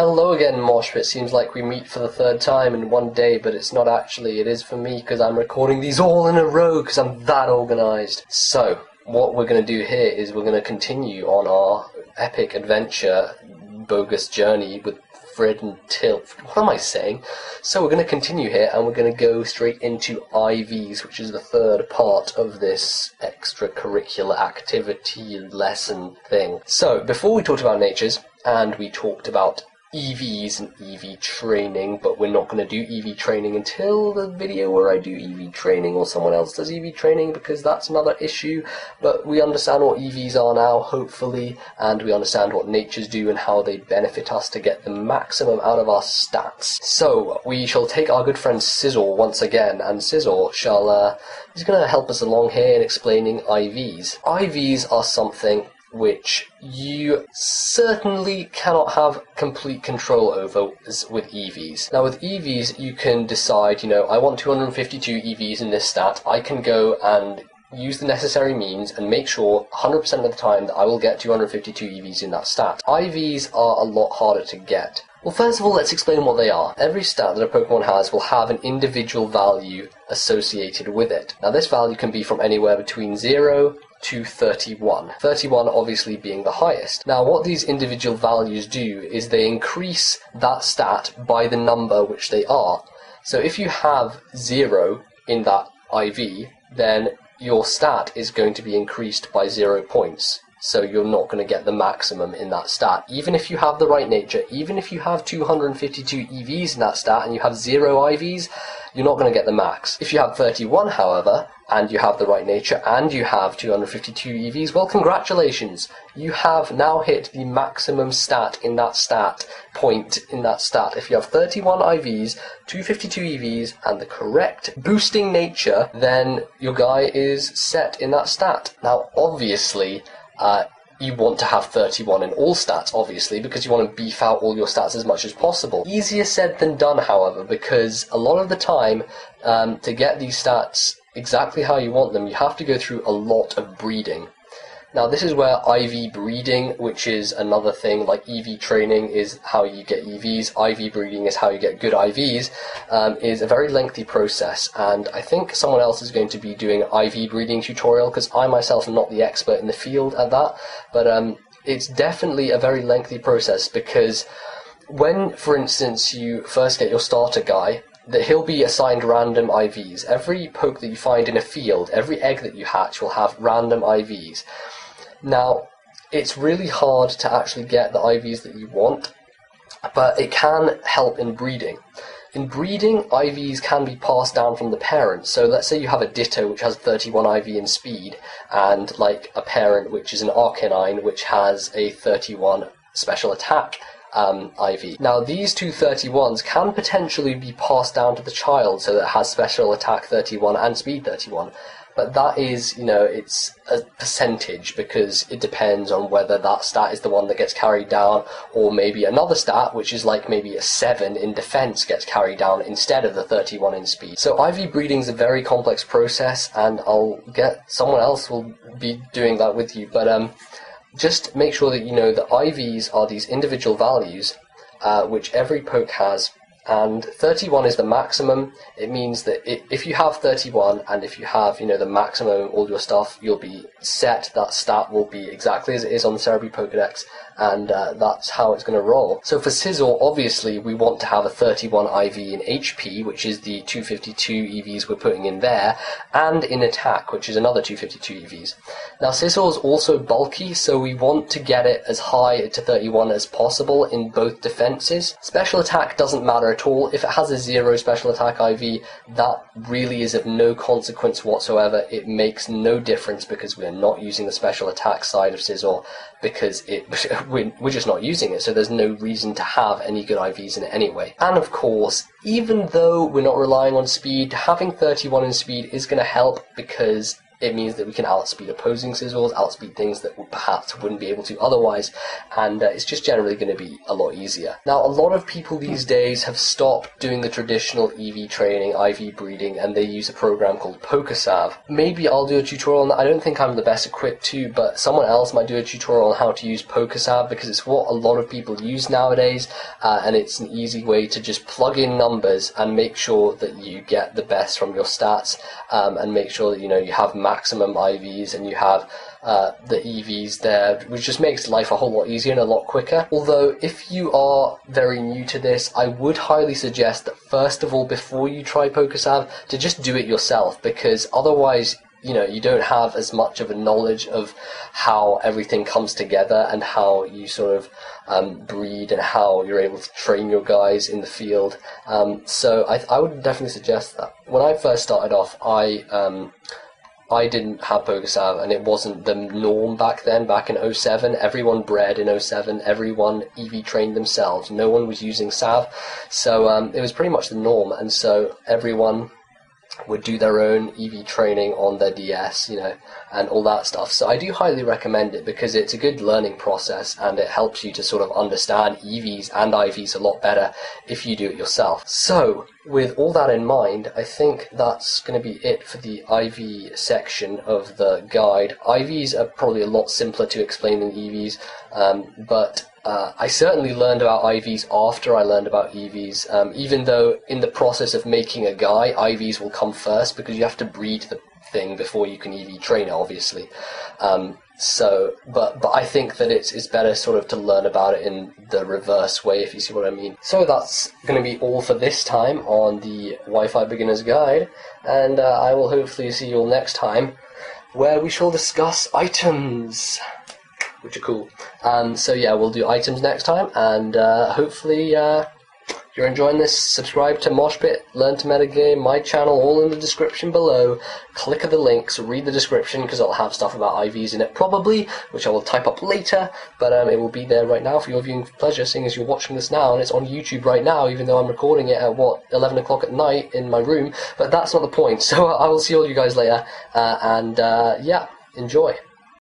Hello again, MoshPit. Seems like we meet for the third time in one day, but it's not actually. It is for me, because I'm recording these all in a row, because I'm that organised. So, what we're going to do here is we're going to continue on our epic adventure, bogus journey with Fred and Tilt. What am I saying? So we're going to continue here, and we're going to go straight into IVs, which is the third part of this extracurricular activity lesson thing. So, before we talked about natures, and we talked about EVs and EV training, but we're not going to do EV training until the video where I do EV training or someone else does EV training, because that's another issue. But we understand what EVs are now, hopefully, and we understand what natures do and how they benefit us to get the maximum out of our stats. So we shall take our good friend Sissel once again, and Sissel shall he's going to help us along here in explaining IVs. IVs are something which you certainly cannot have complete control over with EVs. Now with EVs you can decide, I want 252 EVs in this stat. I can go and use the necessary means and make sure 100% of the time that I will get 252 EVs in that stat. IVs are a lot harder to get. Well, first of all, let's explain what they are. Every stat that a Pokemon has will have an individual value associated with it. Now this value can be from anywhere between 0 to 31. 31 obviously being the highest. Now what these individual values do is they increase that stat by the number which they are. So if you have 0 in that IV, then your stat is going to be increased by 0 points. So you're not going to get the maximum in that stat. Even if you have the right nature, even if you have 252 EVs in that stat and you have 0 IVs, you're not going to get the max. If you have 31, however, and you have the right nature and you have 252 EVs, well, congratulations. You have now hit the maximum stat in that stat, point in that stat. If you have 31 IVs, 252 EVs, and the correct boosting nature, then your guy is set in that stat. Now, obviously, you want to have 31 in all stats, obviously, because you want to beef out all your stats as much as possible. Easier said than done, however, because a lot of the time, to get these stats exactly how you want them, you have to go through a lot of breeding. Now this is where IV breeding, which is another thing, like EV training is how you get EVs, IV breeding is how you get good IVs, is a very lengthy process, and I think someone else is going to be doing an IV breeding tutorial, because I myself am not the expert in the field at that, but it's definitely a very lengthy process, because when, for instance, you first get your starter guy, that he'll be assigned random IVs. Every poke that you find in a field, every egg that you hatch will have random IVs. Now, it's really hard to actually get the IVs that you want, but it can help in breeding. In breeding, IVs can be passed down from the parent. So let's say you have a Ditto which has 31 IV in speed, and like a parent which is an Arcanine which has a 31 special attack IV. Now these two 31s can potentially be passed down to the child, so that it has special attack 31 and speed 31. But that is, it's a percentage, because it depends on whether that stat is the one that gets carried down, or maybe another stat, which is like maybe a 7 in defense, gets carried down instead of the 31 in speed. So IV breeding is a very complex process, and someone else will be doing that with you, but just make sure that you know that IVs are these individual values, which every poke has, and 31 is the maximum. It means that if you have 31, and if you have, the maximum of all your stuff, you'll be set. That stat will be exactly as it is on the Cerebi Pokedex, and that's how it's going to roll. So for Sissel, obviously, we want to have a 31 IV in HP, which is the 252 EVs we're putting in there, and in attack, which is another 252 EVs. Now Sissel is also bulky, so we want to get it as high to 31 as possible in both defenses. Special attack doesn't matter at all. If it has a 0 special attack IV, that really is of no consequence whatsoever. It makes no difference, because we're not using the special attack side of Sissel, because we're just not using it, so there's no reason to have any good IVs in it anyway. And of course, even though we're not relying on speed, having 31 in speed is going to help, because it means that we can outspeed opposing Sizzles, outspeed things that perhaps wouldn't be able to otherwise, and it's just generally going to be a lot easier. Now, a lot of people these days have stopped doing the traditional EV training, IV breeding, and they use a program called Pokesav. Maybe I'll do a tutorial on that. I don't think I'm the best equipped to, but someone else might do a tutorial on how to use Pokesav, because it's what a lot of people use nowadays, and it's an easy way to just plug in numbers and make sure that you get the best from your stats, and make sure that you have maximum IVs and you have the EVs there, which just makes life a whole lot easier and a lot quicker. Although, if you are very new to this, I would highly suggest that first of all, before you try Pokesav, to just do it yourself, because otherwise you don't have as much of a knowledge of how everything comes together and how you sort of breed and how you're able to train your guys in the field. So I would definitely suggest that. When I first started off, I didn't have Pokesav, and it wasn't the norm back then. Back in 07, everyone bred in 07, everyone EV trained themselves. No one was using Sav, so it was pretty much the norm, and so everyone would do their own EV training on their DS, and all that stuff. So I do highly recommend it, because it's a good learning process and it helps you to sort of understand EVs and IVs a lot better if you do it yourself. So with all that in mind, I think that's going to be it for the IV section of the guide. IVs are probably a lot simpler to explain than EVs, but I certainly learned about IVs after I learned about EVs, even though in the process of making a guy, IVs will come first, because you have to breed the thing before you can EV train it, obviously. But I think that it's better sort of to learn about it in the reverse way, if you see what I mean. So that's going to be all for this time on the Wi-Fi Beginner's Guide, and I will hopefully see you all next time, where we shall discuss items, which are cool. So yeah, we'll do items next time, and hopefully if you're enjoying this, subscribe to MoshPit, learn to metagame, my channel, all in the description below. Click the links, read the description, because it'll have stuff about IVs in it probably, which I will type up later, but it will be there right now for your viewing pleasure, seeing as you're watching this now, and it's on YouTube right now, even though I'm recording it at 11 o'clock at night in my room, but that's not the point. So I will see all you guys later, and yeah, enjoy.